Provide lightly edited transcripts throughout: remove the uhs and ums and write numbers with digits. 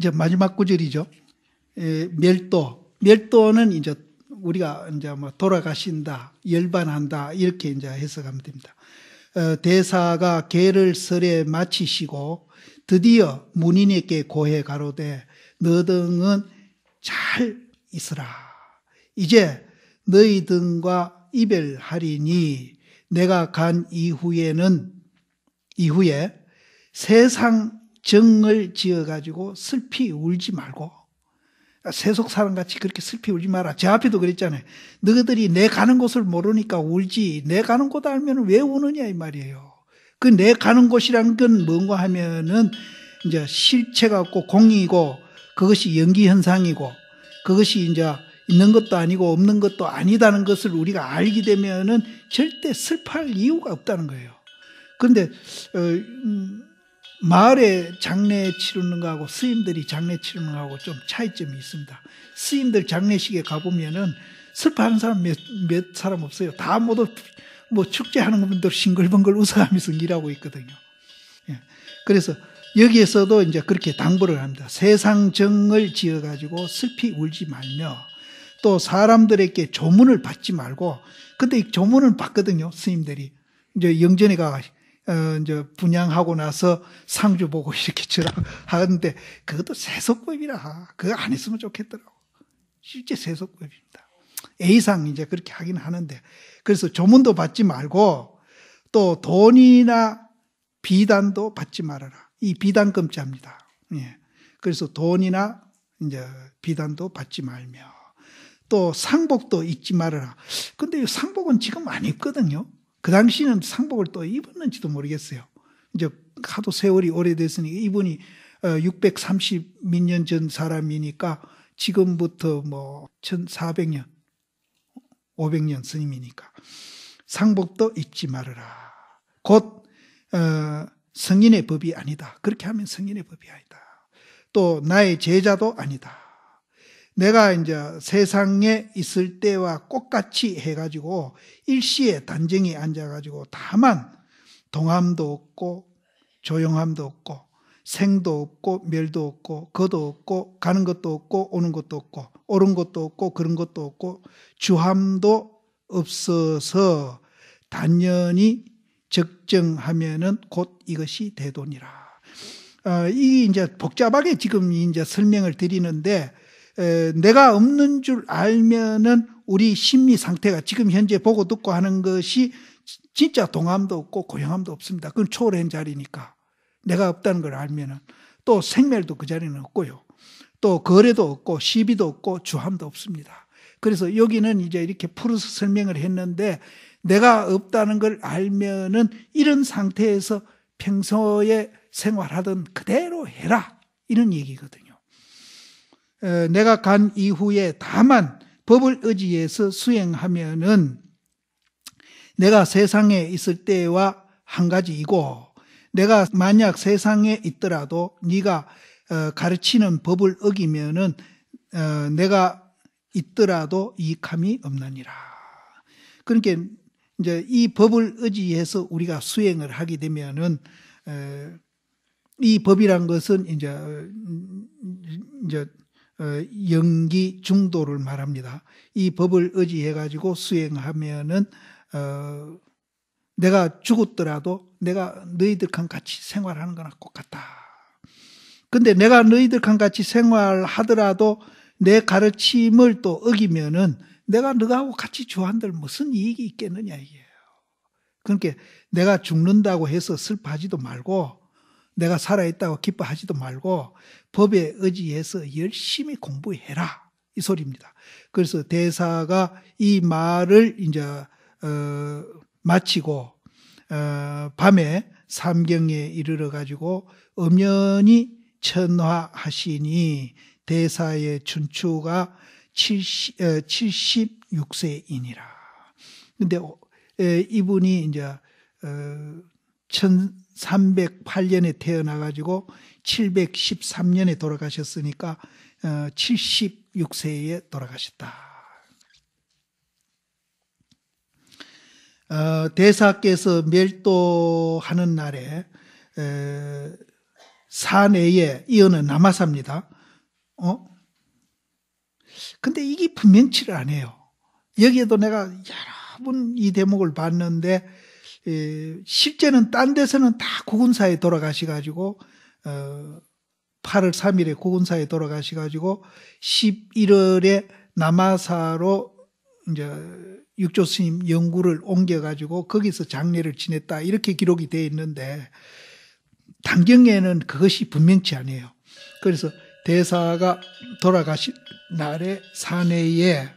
이제 마지막 구절이죠. 멸도는 이제 우리가 이제 뭐 돌아가신다, 열반한다 이렇게 이제 해석하면 됩니다. 대사가 계를 설에 마치시고 드디어 문인에게 고해 가로되 너 등은 잘 있으라. 이제 너희 등과 이별하리니 내가 간 이후에 세상 정을 지어가지고 슬피 울지 말고, 세속 사람같이 그렇게 슬피 울지 마라. 제 앞에도 그랬잖아요. 너희들이 내 가는 곳을 모르니까 울지, 내 가는 곳 알면 왜 우느냐 이 말이에요. 그 내 가는 곳이란 건 뭔가 하면은 이제 실체가 없고 공이고, 그것이 연기현상이고, 그것이 이제 있는 것도 아니고 없는 것도 아니다는 것을 우리가 알게 되면은 절대 슬퍼할 이유가 없다는 거예요. 그런데 마을에 장례 치르는 거하고 스님들이 장례 치르는 거하고 좀 차이점이 있습니다. 스님들 장례식에 가보면은 슬퍼하는 사람 몇 사람 없어요. 다 모두 뭐 축제하는 분들 싱글벙글 웃어가면서 일하고 있거든요. 예. 그래서 여기에서도 이제 그렇게 당부를 합니다. 세상 정을 지어가지고 슬피 울지 말며, 또 사람들에게 조문을 받지 말고, 근데 이 조문을 받거든요, 스님들이. 이제 영전에가 이제 분양하고 나서 상주 보고 이렇게 하는데, 그것도 세속법이라, 그거 안 했으면 좋겠더라고. 실제 세속법입니다. A상 이제 그렇게 하긴 하는데, 그래서 조문도 받지 말고, 또 돈이나 비단도 받지 말아라. 이 비단금자입니다. 예. 그래서 돈이나 이제 비단도 받지 말며, 또 상복도 입지 말아라. 근데 이 상복은 지금 안 입거든요. 그 당시는 상복을 또 입었는지도 모르겠어요. 이제 하도 세월이 오래됐으니 이분이 630 몇 년 전 사람이니까 지금부터 뭐 1400년, 500년 스님이니까 상복도 입지 말아라. 곧 성인의 법이 아니다. 그렇게 하면 성인의 법이 아니다. 또 나의 제자도 아니다. 내가 이제 세상에 있을 때와 똑같이 해가지고 일시에 단정히 앉아가지고 다만 동함도 없고 조용함도 없고 생도 없고 멸도 없고 거도 없고 가는 것도 없고 오는 것도 없고 옳은 것도 없고 그런 것도 없고 주함도 없어서 단연히 적정하면은 곧 이것이 대도니라. 이게 이제 복잡하게 지금 이제 설명을 드리는데, 내가 없는 줄 알면은 우리 심리 상태가 지금 현재 보고 듣고 하는 것이 진짜 동함도 없고 고용함도 없습니다. 그건 초월한 자리니까. 내가 없다는 걸 알면은. 또 생멸도 그 자리는 없고요. 또 거래도 없고 시비도 없고 주함도 없습니다. 그래서 여기는 이제 이렇게 풀어서 설명을 했는데, 내가 없다는 걸 알면은 이런 상태에서 평소에 생활하던 그대로 해라, 이런 얘기거든요. 내가 간 이후에 다만 법을 의지해서 수행하면은 내가 세상에 있을 때와 한 가지이고, 내가 만약 세상에 있더라도 네가 가르치는 법을 어기면은 내가 있더라도 이익함이 없느니라. 그러니까 이제 이 법을 의지해서 우리가 수행을 하게 되면은 이 법이란 것은 이제 영기 중도를 말합니다. 이 법을 의지해 가지고 수행하면은 내가 죽었더라도 내가 너희들과 같이 생활하는 거나 똑같다. 근데 내가 너희들과 같이 생활하더라도 내 가르침을 또 어기면은 내가 너하고 같이 주한들 무슨 이익이 있겠느냐 이게요. 그러니까 내가 죽는다고 해서 슬퍼하지도 말고, 내가 살아있다고 기뻐하지도 말고 법에 의지해서 열심히 공부해라, 이 소리입니다. 그래서 대사가 이 말을 이제 마치고 밤에 삼경에 이르러 가지고 엄연히 천화하시니 대사의 춘추가 76세이니라. 근데 이분이 이제 1308년에 태어나가지고 713년에 돌아가셨으니까 76세에 돌아가셨다. 대사께서 멸도하는 날에 사내에 이어는 남아사입니다. 근데 이게 분명치를 안 해요. 여기에도 내가 여러 번 이 대목을 봤는데 실제는 딴 데서는 다 구군사에 돌아가셔가지고 8월 3일에 구군사에 돌아가셔가지고 11월에 남아사로 이제 육조 스님 영구를 옮겨가지고 거기서 장례를 지냈다 이렇게 기록이 되어 있는데 단경에는 그것이 분명치 않아요. 그래서 대사가 돌아가신 날에 사내에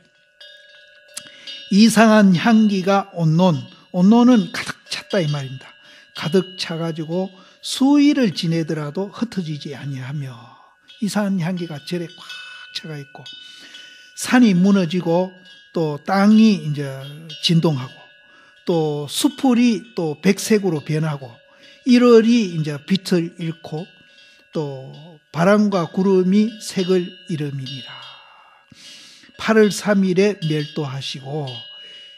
이상한 향기가 온론은 가득 찼다 이 말입니다. 가득 차가지고 수일을 지내더라도 흩어지지 아니하며 이상한 향기가 절에 꽉 차가 있고 산이 무너지고 또 땅이 이제 진동하고 또 수풀이 또 백색으로 변하고 1월이 이제 빛을 잃고 또 바람과 구름이 색을 잃음이니라. 8월 3일에 멸도하시고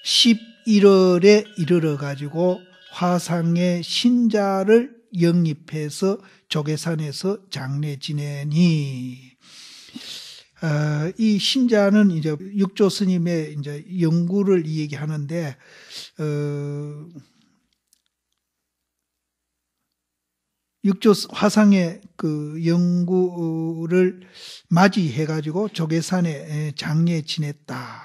11월에 이르러 가지고 화상의 신자를 영입해서 조계산에서 장례 지내니 이 신자는 이제 육조 스님의 이제 영구를 얘기하는데 육조 화상의 그 영구를 맞이해 가지고 조계산에 장례 지냈다.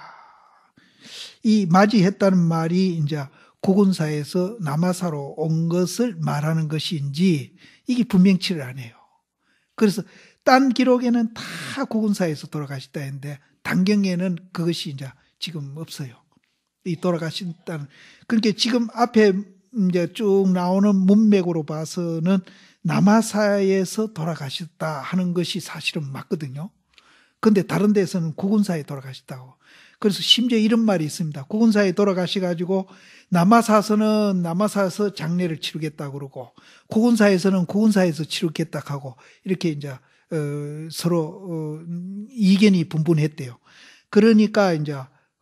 이 맞이했다는 말이 이제 구군사에서 남아사로 온 것을 말하는 것인지 이게 분명치를 않아요. 그래서 딴 기록에는 다 구군사에서 돌아가셨다 했는데 단경에는 그것이 이제 지금 없어요. 이 돌아가신다는. 그러니까 지금 앞에 이제 쭉 나오는 문맥으로 봐서는 남아사에서 돌아가셨다 하는 것이 사실은 맞거든요. 근데 다른 데서는 구군사에 돌아가셨다고. 그래서 심지어 이런 말이 있습니다. 구군사에 돌아가셔가지고 남아사에서는 남아사에서 장례를 치르겠다고 그러고 구군사에서는 구군사에서 치르겠다 하고 이렇게 이제 서로 이견이 분분했대요. 그러니까 이제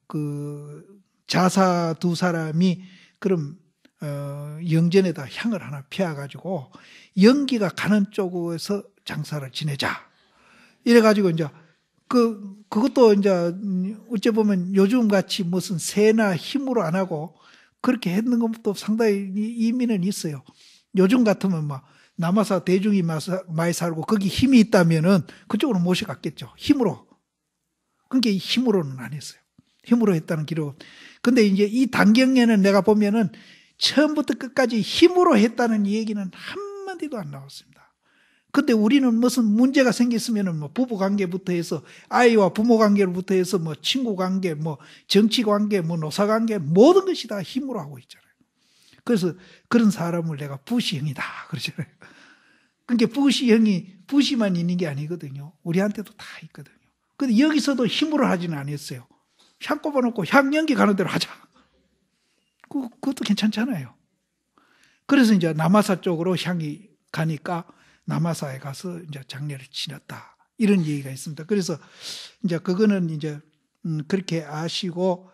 그 자사 두 사람이 그럼 영전에다 향을 하나 피워가지고 연기가 가는 쪽에서 장사를 지내자. 이래가지고 이제 그것도 이제 어째 보면 요즘 같이 무슨 새나 힘으로 안 하고 그렇게 했는 것도 상당히 의미는 있어요. 요즘 같으면 막 남아사 대중이 많이 살고 거기 힘이 있다면은 그쪽으로 모셔갔겠죠. 힘으로. 그러니까 힘으로는 안 했어요. 힘으로 했다는 기록. 근데 이제 이 단경에는 내가 보면은 처음부터 끝까지 힘으로 했다는 얘기는 한마디도 안 나왔습니다. 근데 우리는 무슨 문제가 생겼으면은 뭐 부부 관계부터 해서 아이와 부모 관계부터 해서 뭐 친구 관계, 뭐 정치 관계, 뭐 노사 관계 모든 것이 다 힘으로 하고 있잖아요. 그래서 그런 사람을 내가 부시형이다 그러잖아요. 그러니까 부시만 있는 게 아니거든요. 우리한테도 다 있거든요. 근데 여기서도 힘으로 하지는 않았어요. 향 꼽아놓고 향 연기 가는 대로 하자. 그것도 괜찮잖아요. 그래서 이제 남아사 쪽으로 향이 가니까 남아사에 가서 이제 장례를 치렀다. 이런 얘기가 있습니다. 그래서 이제 그거는 이제 그렇게 아시고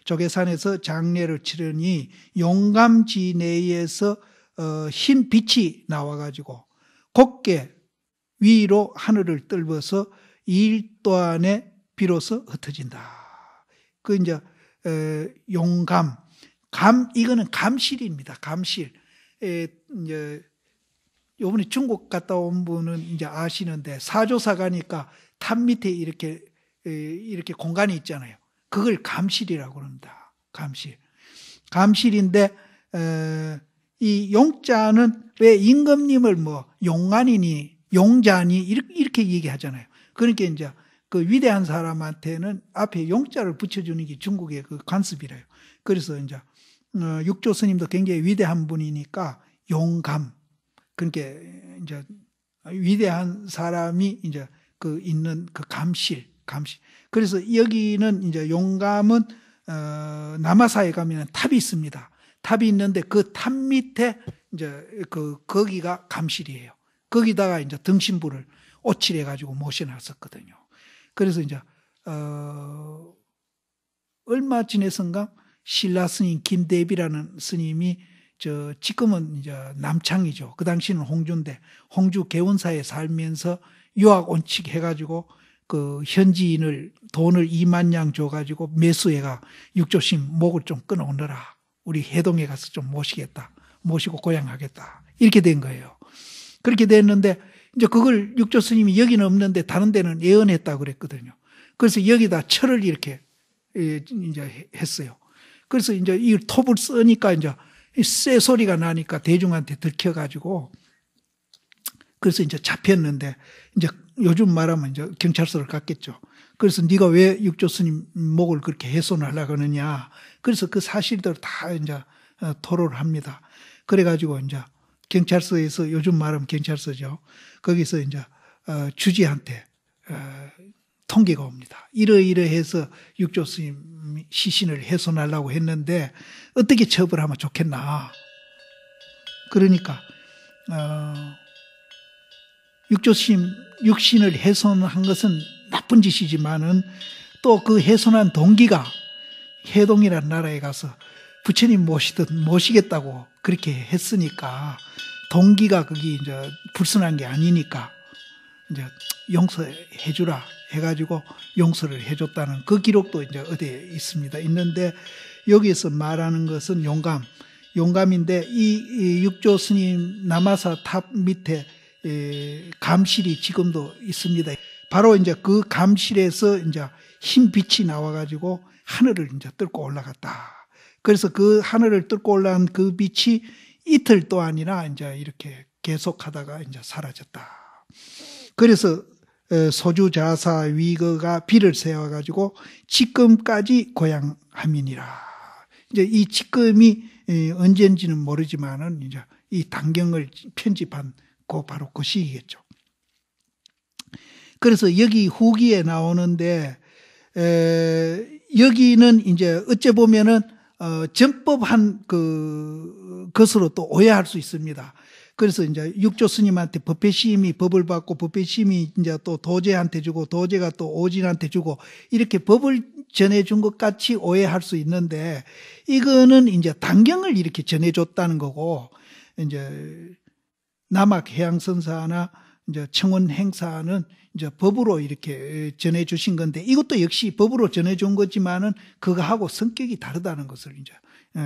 조계산에서 장례를 치르니 용감지 내에서 흰 빛이 나와가지고 곱게 위로 하늘을 뜰어서 2일 동안에 비로소 흩어진다. 그 이제 용감, 이거는 감실입니다. 감실. 이제 요번에 중국 갔다 온 분은 이제 아시는데 사조사 가니까 탑 밑에 이렇게 공간이 있잖아요. 그걸 감실이라고 합니다. 감실. 감실인데 이 용자는 왜 임금님을 뭐 용안이니 용자니 이렇게 얘기하잖아요. 그러니까 이제 그 위대한 사람한테는 앞에 용자를 붙여주는 게 중국의 그 관습이래요. 그래서 이제 육조 스님도 굉장히 위대한 분이니까 용감. 그러니까 이제 위대한 사람이 이제 그 있는 그 감실. 그래서 여기는 이제 용감은 남아사에 가면 탑이 있습니다. 탑이 있는데 그 탑 밑에 이제 거기가 감실이에요. 거기다가 이제 등신부를 오칠해 가지고 모셔놨었거든요. 그래서 이제 얼마 지내선가 신라 스님 김대비라는 스님이 지금은 이제 남창이죠. 그 당시는 홍주인데, 홍주 개원사에 살면서 유학 온칙 해가지고 그 현지인을 돈을 2만 냥 줘가지고 매수해가 육조스님 목을 좀 끊어오너라. 우리 해동에 가서 좀 모시겠다. 모시고 고향하겠다. 이렇게 된 거예요. 그렇게 됐는데 이제 그걸 육조스님이 여기는 없는데 다른 데는 예언했다고 그랬거든요. 그래서 여기다 철을 이렇게 이제 했어요. 그래서 이제 이 톱을 쓰니까 이제 쇠 소리가 나니까 대중한테 들켜가지고 그래서 이제 잡혔는데 이제 요즘 말하면 이제 경찰서를 갔겠죠. 그래서 네가 왜 육조스님 목을 그렇게 훼손하려고 하느냐. 그래서 그 사실들을 다 이제 토로를 합니다. 그래가지고 이제 경찰서에서 요즘 말하면 경찰서죠. 거기서 이제 주지한테 통계가 옵니다. 이러이러해서 육조스님 시신을 훼손하려고 했는데 어떻게 처벌하면 좋겠나. 그러니까 육조스님 육신을 훼손한 것은 나쁜 짓이지만은 또 그 훼손한 동기가 해동이라는 나라에 가서 부처님 모시듯 모시겠다고 그렇게 했으니까 동기가 그게 이제 불순한 게 아니니까 이제 용서해주라 해가지고 용서를 해줬다는 그 기록도 이제 어디에 있습니다. 있는데 여기서 말하는 것은 용감인데 이 육조 스님 남아사 탑 밑에 감실이 지금도 있습니다. 바로 이제 그 감실에서 이제 흰 빛이 나와가지고 하늘을 이제 뚫고 올라갔다. 그래서 그 하늘을 뚫고 올라간 그 빛이 이틀 동안이나 이제 이렇게 계속하다가 이제 사라졌다. 그래서 소주자사 위거가 비를 세워가지고 지금까지 고향함이니라. 이제 이 지금이 언제인지는 모르지만은 이제 이 단경을 편집한 그 바로 그 시기겠죠. 그래서 여기 후기에 나오는데 여기는 이제 어째 보면은 전법한 것으로 또 오해할 수 있습니다. 그래서 이제 육조 스님한테 법회시임이 법을 받고 법회시임이 이제 또 도제한테 주고 도제가 또 오진한테 주고 이렇게 법을 전해준 것 같이 오해할 수 있는데 이거는 이제 단경을 이렇게 전해줬다는 거고 이제 남학 해양선사나 이제 청원 행사는 이제 법으로 이렇게 전해주신 건데 이것도 역시 법으로 전해준 거지만은 그거하고 성격이 다르다는 것을 이제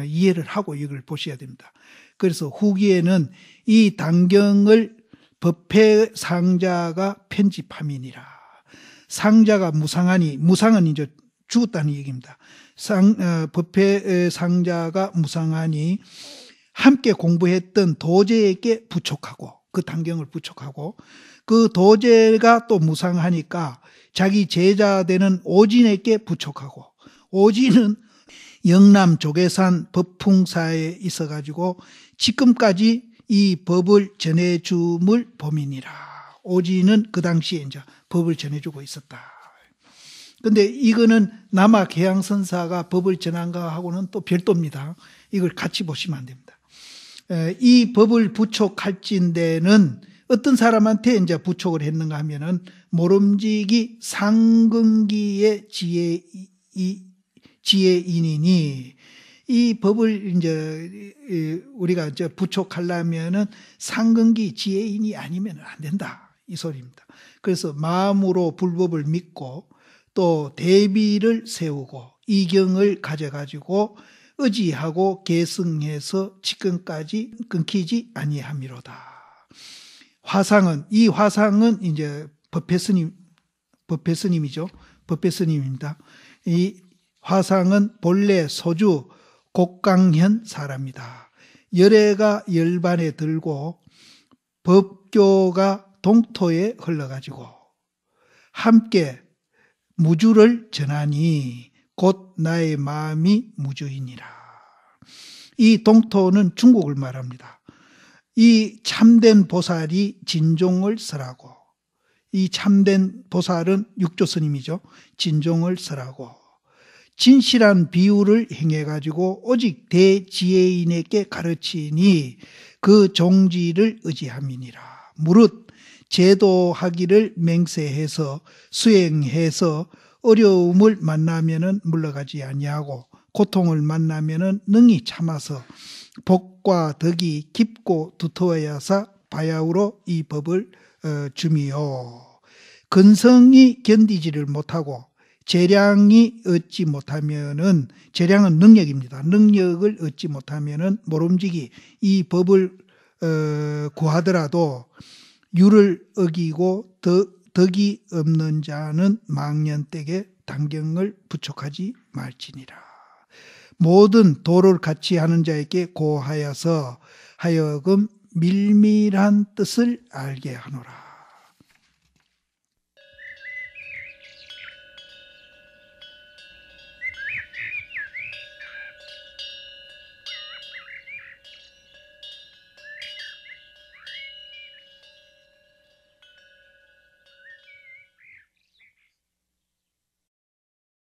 이해를 하고 이걸 보셔야 됩니다. 그래서 후기에는 이 단경을 법회 상자가 편집함이니라. 상자가 무상하니 무상은 이제 죽었다는 얘기입니다. 법회 상자가 무상하니 함께 공부했던 도제에게 부촉하고 그 단경을 부촉하고 그 도제가 또 무상하니까 자기 제자 되는 오진에게 부촉하고 오진은 영남 조계산 법풍사에 있어가지고 지금까지 이 법을 전해줌을 범인이라. 오진은 그 당시에 이제 법을 전해주고 있었다. 근데 이거는 남학 해양선사가 법을 전한 거하고는 또 별도입니다. 이걸 같이 보시면 안 됩니다. 이 법을 부촉할진대는 어떤 사람한테 이제 부촉을 했는가 하면은 모름지기 상근기의 지혜인이니 이 법을 이제 우리가 이제 부촉하려면은 상근기 지혜인이 아니면 안 된다. 이 소리입니다. 그래서 마음으로 불법을 믿고 또 대비를 세우고 이경을 가져가지고 의지하고 계승해서 지금까지 끊기지 아니함이로다. 이 화상은 이제 법회스님이죠. 법회스님입니다. 이 화상은 본래 소주 곡강현 사람이다. 열애가 열반에 들고 법교가 동토에 흘러가지고 함께 무주를 전하니 곧 나의 마음이 무주이니라. 이 동토는 중국을 말합니다. 이 참된 보살이 진종을 설하고 이 참된 보살은 육조스님이죠. 진종을 설하고 진실한 비유를 행해가지고 오직 대지혜인에게 가르치니 그 종지를 의지함이니라. 무릇 제도하기를 맹세해서 수행해서 어려움을 만나면은 물러가지 아니하고 고통을 만나면은 능히 참아서 복과 덕이 깊고 두터워야사 바야흐로 이 법을 주미요. 근성이 견디지를 못하고 재량이 얻지 못하면은, 재량은 능력입니다. 능력을 얻지 못하면은 모름지기 이 법을 구하더라도 유를 어기고 덕이 없는 자는 망년댁에 단경을 부촉하지 말지니라. 모든 도를 같이 하는 자에게 고하여서 하여금 밀밀한 뜻을 알게 하노라.